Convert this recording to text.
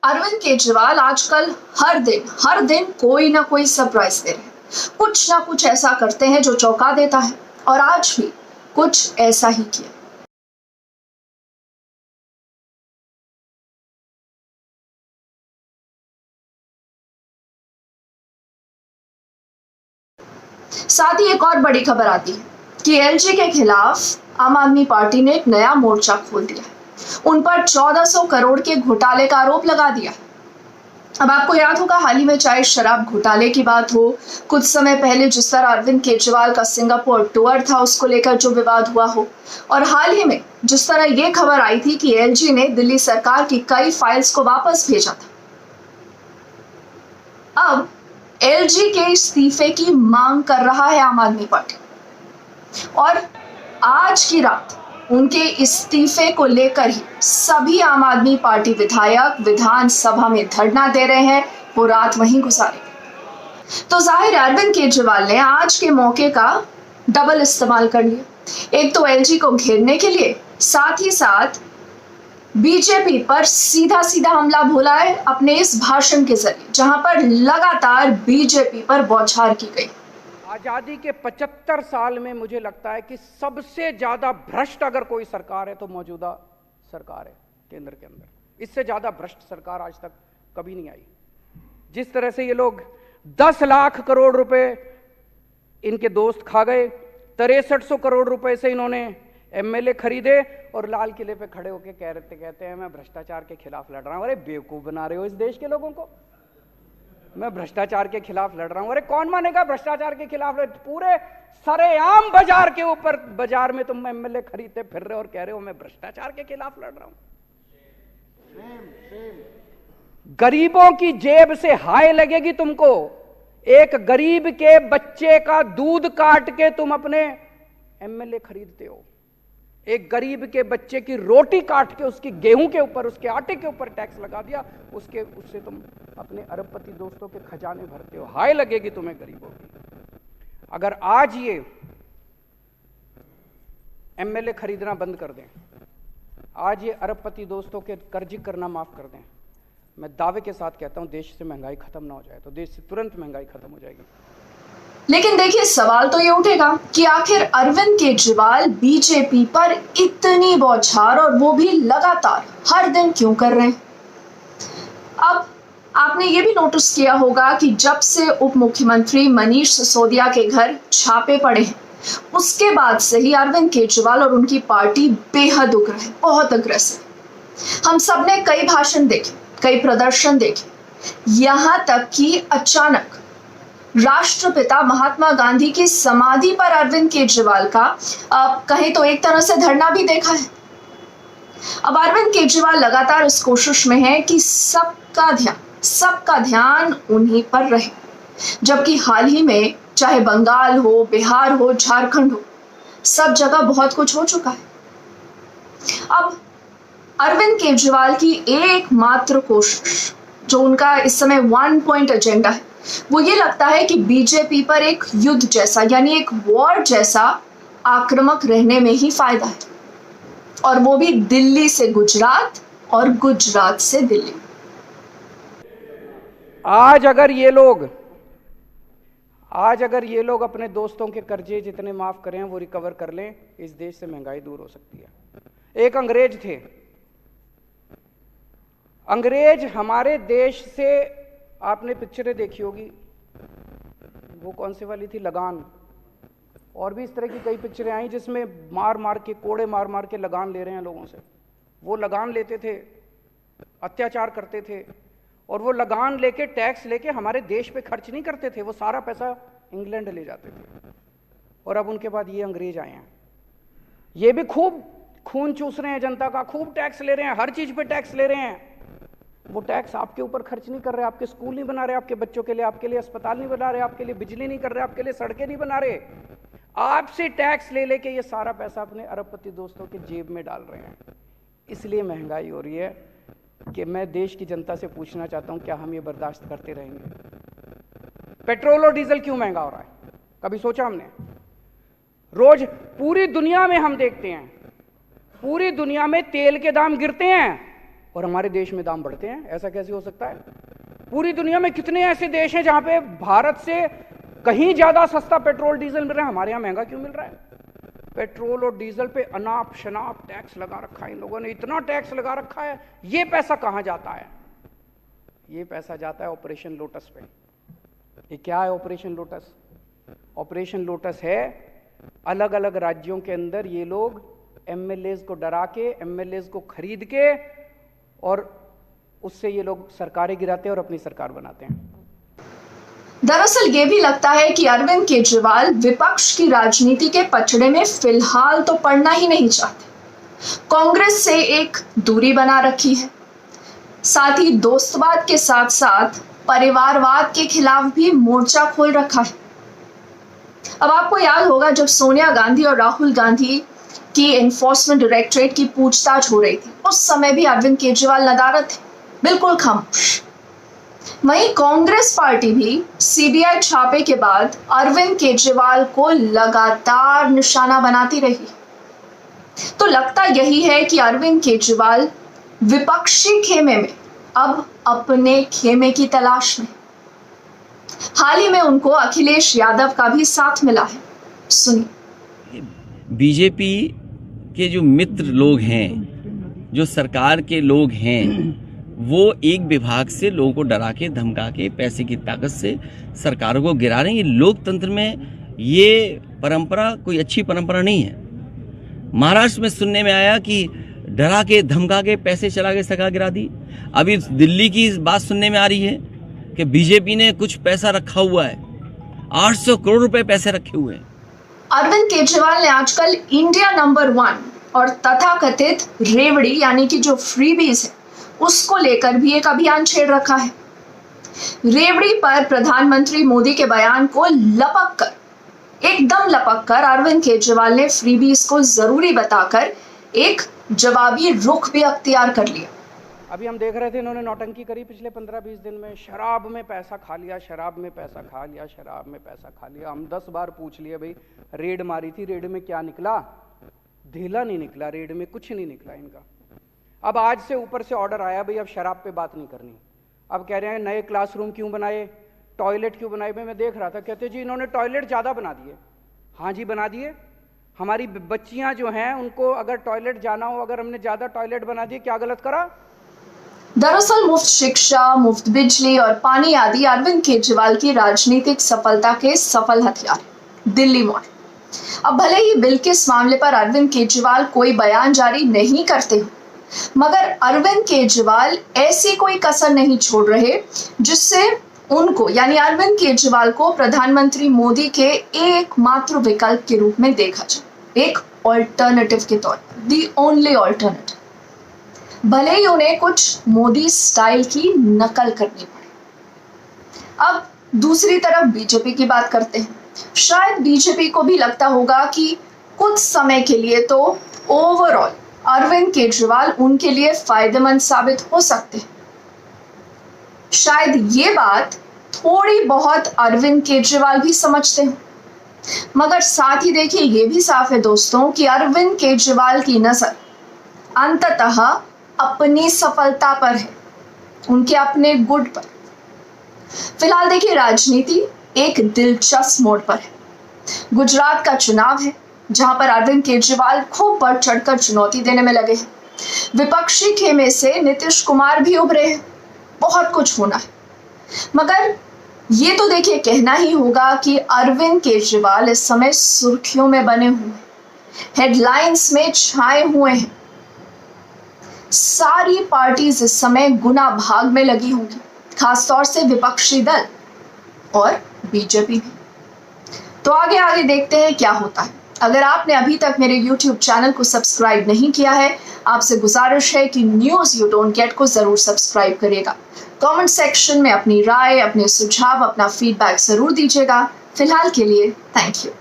अरविंद केजरीवाल आजकल हर दिन कोई ना कोई सरप्राइज दे रहे हैं। कुछ ना कुछ ऐसा करते हैं जो चौंका देता है और आज भी कुछ ऐसा ही किया। साथ ही एक और बड़ी खबर आती है कि एलजी के खिलाफ आम आदमी पार्टी ने एक नया मोर्चा खोल दिया है। उन पर 1400 करोड़ के घोटाले का आरोप लगा दिया। अब आपको याद होगा, हाल ही में चाहे शराब घोटाले की बात हो, कुछ समय पहले जिस तरह अरविंद केजरीवाल का सिंगापुर टूर था उसको लेकर जो विवाद हुआ हो, और हाल ही में जिस तरह ये खबर आई थी कि एलजी ने दिल्ली सरकार की कई फाइल्स को वापस भेजा था। अब एलजी के इस्तीफे की मांग कर रहा है आम आदमी पार्टी, और आज की रात उनके इस्तीफे को लेकर ही सभी आम आदमी पार्टी विधायक विधानसभा में धरना दे रहे हैं। वो रात वहीं गुजारे। तो जाहिर है अरविंद केजरीवाल ने आज के मौके का डबल इस्तेमाल कर लिया। एक तो एलजी को घेरने के लिए, साथ ही साथ बीजेपी पर सीधा सीधा हमला बोला है अपने इस भाषण के जरिए, जहां पर लगातार बीजेपी पर बौछार की गई। आजादी के 75 साल में मुझे लगता है कि सबसे ज्यादा भ्रष्ट अगर कोई सरकार है तो मौजूदा सरकार है केंद्र के अंदर। इससे ज्यादा भ्रष्ट सरकार आज तक कभी नहीं आई। जिस तरह से ये लोग 10 लाख करोड़ रुपए इनके दोस्त खा गए, 6300 करोड़ रुपए से इन्होंने एमएलए खरीदे और लाल किले पे खड़े होकर कहते हैं मैं भ्रष्टाचार के खिलाफ लड़ रहा हूं। अरे बेवकूफ बना रहे हो इस देश के लोगों को। मैं भ्रष्टाचार के खिलाफ लड़ रहा हूं। अरे कौन मानेगा भ्रष्टाचार के खिलाफ? पूरे सरेआम बाजार के ऊपर, बाजार में तुम एमएलए खरीदते फिर रहे हो और कह रहे हो मैं भ्रष्टाचार के खिलाफ लड़ रहा हूं। गरीबों की जेब से हाय लगेगी तुमको। एक गरीब के बच्चे का दूध काट के तुम अपने एमएलए खरीदते हो। एक गरीब के बच्चे की रोटी काट के उसकी गेहूं के ऊपर, उसके आटे के ऊपर टैक्स लगा दिया, उससे तुम अपने अरबपति दोस्तों के खजाने भरते हो। हाय लगेगी तुम्हें गरीबों की। अगर आज ये एमएलए खरीदना बंद कर दें, आज ये अरबपति दोस्तों के कर्ज करना माफ कर दें, मैं दावे के साथ कहता हूं देश से महंगाई खत्म ना हो जाए तो देश से तुरंत महंगाई खत्म हो जाएगी। लेकिन देखिए, सवाल तो ये उठेगा कि आखिर अरविंद केजरीवाल बीजेपी पर इतनी बौछार, और वो भी लगातार हर दिन क्यों कर रहे हैं? अब आपने ये भी नोटिस किया होगा कि जब से उप मुख्यमंत्री मनीष सिसोदिया के घर छापे पड़े हैं, उसके बाद से ही अरविंद केजरीवाल और उनकी पार्टी बेहद उग्र है, बहुत अग्रेसिव। हम सबने कई भाषण देखे, कई प्रदर्शन देखे, यहां तक कि अचानक राष्ट्रपिता महात्मा गांधी की समाधि पर अरविंद केजरीवाल का कहें तो एक तरह से धरना भी देखा है। अब अरविंद केजरीवाल लगातार इस कोशिश में है कि सबका ध्यान उन्हीं पर रहे, जबकि हाल ही में चाहे बंगाल हो, बिहार हो, झारखंड हो, सब जगह बहुत कुछ हो चुका है। अब अरविंद केजरीवाल की एकमात्र कोशिश, जो उनका इस समय 1 पॉइंट एजेंडा है, वो ये लगता है कि बीजेपी पर एक युद्ध जैसा, यानी एक वॉर जैसा आक्रामक रहने में ही फायदा है, और वो भी दिल्ली से गुजरात और गुजरात से दिल्ली। आज अगर ये लोग अपने दोस्तों के कर्जे जितने माफ करें वो रिकवर कर लें, इस देश से महंगाई दूर हो सकती है। एक अंग्रेज थे, अंग्रेज हमारे देश से, आपने पिक्चरें देखी होगी, वो कौन सी वाली थी, लगान, और भी इस तरह की कई पिक्चरें आई जिसमें कोड़े मार मार के लगान ले रहे हैं लोगों से। वो लगान लेते थे, अत्याचार करते थे, और वो लगान लेके, टैक्स लेके हमारे देश पे खर्च नहीं करते थे, वो सारा पैसा इंग्लैंड ले जाते थे। और अब उनके बाद ये अंग्रेज आए हैं, ये भी खूब खून चूस रहे हैं जनता का, खूब टैक्स ले रहे हैं, हर चीज पे टैक्स ले रहे हैं। वो टैक्स आपके ऊपर खर्च नहीं कर रहे, आपके स्कूल नहीं बना रहे आपके बच्चों के लिए, आपके लिए अस्पताल नहीं बना रहे, आपके लिए बिजली नहीं कर रहे, आपके लिए सड़कें नहीं बना रहे। आपसे टैक्स ले लेके ये सारा पैसा अपने अरबपति दोस्तों के जेब में डाल रहे हैं। इसलिए महंगाई हो रही है कि मैं देश की जनता से पूछना चाहता हूं, क्या हम ये बर्दाश्त करते रहेंगे? पेट्रोल और डीजल क्यों महंगा हो रहा है? कभी सोचा हमने? रोज पूरी दुनिया में हम देखते हैं, पूरी दुनिया में तेल के दाम गिरते हैं, और हमारे देश में दाम बढ़ते हैं? ऐसा कैसे हो सकता है? पूरी दुनिया में कितने ऐसे देश हैं जहां पे भारत से कहीं ज्यादा सस्ता पेट्रोल डीजल मिल रहा है, हमारे यहां महंगा क्यों मिल रहा है? पेट्रोल और डीजल पे अनाप शनाप टैक्स लगा रखा है इन लोगों ने, इतना टैक्स लगा रखा है। ये पैसा कहां जाता है? ये पैसा जाता है ऑपरेशन लोटस पे। ये क्या है ऑपरेशन लोटस? ऑपरेशन लोटस है अलग अलग राज्यों के अंदर ये लोग एमएलएज को डरा के, एमएलएज को खरीद के और उससे ये लोग सरकारें गिराते हैं और अपनी सरकार बनाते हैं। दरअसल ये भी लगता है कि अरविंद केजरीवाल विपक्ष की राजनीति के पचड़े में फिलहाल तो पड़ना ही नहीं चाहते। कांग्रेस से एक दूरी बना रखी है, साथ ही दोस्तवाद के साथ साथ परिवारवाद के खिलाफ भी मोर्चा खोल रखा है। अब आपको याद होगा जब सोनिया गांधी और राहुल गांधी की एनफोर्समेंट डायरेक्टरेट की पूछताछ हो रही थी, उस समय भी अरविंद केजरीवाल नदारद थे, बिल्कुल खामोश। वहीं कांग्रेस पार्टी भी सीबीआई छापे के बाद अरविंद केजरीवाल को लगातार निशाना बनाती रही। तो लगता यही है कि अरविंद केजरीवाल विपक्षी खेमे में अब अपने खेमे की तलाश में। हाल ही में उनको अखिलेश यादव का भी साथ मिला है, सुनिए। बीजेपी के जो मित्र लोग हैं, जो सरकार के लोग हैं, वो एक विभाग से लोगों को डरा के, धमका के, पैसे की ताकत से सरकारों को गिरा रहे हैं। ये लोकतंत्र में ये परंपरा कोई अच्छी परंपरा नहीं है। महाराष्ट्र में सुनने में आया कि डरा के, धमका के, पैसे चला के सरकार गिरा दी। अभी दिल्ली की बात सुनने में आ रही है कि बीजेपी ने कुछ पैसा रखा हुआ है, 800 करोड़ रुपए पैसे रखे हुए हैं। अरविंद केजरीवाल ने आजकल इंडिया नंबर 1 और तथाकथित रेवड़ी यानी कि जो फ्रीबीज है उसको लेकर भी एक अभियान छेड़ रखा है। रेवड़ी पर प्रधानमंत्री मोदी के बयान को एकदम लपक कर अरविंद केजरीवाल ने फ्रीबीज को जरूरी बताकर एक जवाबी रुख भी अख्तियार कर लिया। अभी हम देख रहे थे इन्होंने नौटंकी करी पिछले 15-20 दिन में, शराब में पैसा खा लिया, शराब में पैसा खा लिया, शराब में पैसा खा लिया। हम 10 बार पूछ लिए भाई रेड मारी थी, रेड में क्या निकला? ढीला नहीं निकला, रेड में कुछ नहीं निकला इनका। अब आज से ऊपर से ऑर्डर आया भाई अब शराब पे बात नहीं करनी। अब कह रहे हैं नए क्लासरूम क्यों बनाए, टॉयलेट क्यों बनाए? मैं देख रहा था, कहते जी इन्होंने टॉयलेट ज़्यादा बना दिए। हाँ जी बना दिए। हमारी बच्चियां जो हैं उनको अगर टॉयलेट जाना हो, अगर हमने ज़्यादा टॉयलेट बना दिए, क्या गलत करा? दरअसल मुफ्त शिक्षा, मुफ्त बिजली और पानी आदि अरविंद केजरीवाल की राजनीतिक सफलता के सफल हथियार। दिल्ली मॉडल। अब भले ही बिल के इस मामले पर अरविंद केजरीवाल कोई बयान जारी नहीं करते हो, मगर अरविंद केजरीवाल ऐसी कोई कसर नहीं छोड़ रहे जिससे उनको यानी अरविंद केजरीवाल को प्रधानमंत्री मोदी के एकमात्र विकल्प के रूप में देखा जाए, एक ऑल्टरनेटिव के तौर पर, दी ओनली ऑल्टरनेटिव। भले ही उन्हें कुछ मोदी स्टाइल की नकल करनी पड़े। अब दूसरी तरफ बीजेपी की बात करते हैं। शायद बीजेपी को भी लगता होगा कि कुछ समय के लिए तो ओवरऑल अरविंद केजरीवाल उनके लिए फायदेमंद साबित हो सकते हैं। शायद ये बात थोड़ी बहुत अरविंद केजरीवाल भी समझते हो, मगर साथ ही देखिए ये भी साफ है दोस्तों कि अरविंद केजरीवाल की नजर अंततः अपनी सफलता पर है, उनके अपने गुट पर। फिलहाल देखिए राजनीति एक दिलचस्प मोड़ पर है। गुजरात का चुनाव है जहां पर अरविंद केजरीवाल खूब बढ़ चढ़कर चुनौती देने में लगे हैं। विपक्षी खेमे से नीतीश कुमार भी उभरे हैं। बहुत कुछ होना है, मगर ये तो देखिए कहना ही होगा कि अरविंद केजरीवाल इस समय सुर्खियों में बने हुए हैं, हेडलाइंस में छाए हुए हैं। सारी पार्टीज इस समय गुना भाग में लगी होंगी, खासतौर से विपक्षी दल और बीजेपी भी। तो आगे आगे देखते हैं क्या होता है। अगर आपने अभी तक मेरे YouTube चैनल को सब्सक्राइब नहीं किया है, आपसे गुजारिश है कि न्यूज़ यू डोंट गेट को जरूर सब्सक्राइब करिएगा। कमेंट सेक्शन में अपनी राय, अपने सुझाव, अपना फीडबैक जरूर दीजिएगा। फिलहाल के लिए थैंक यू।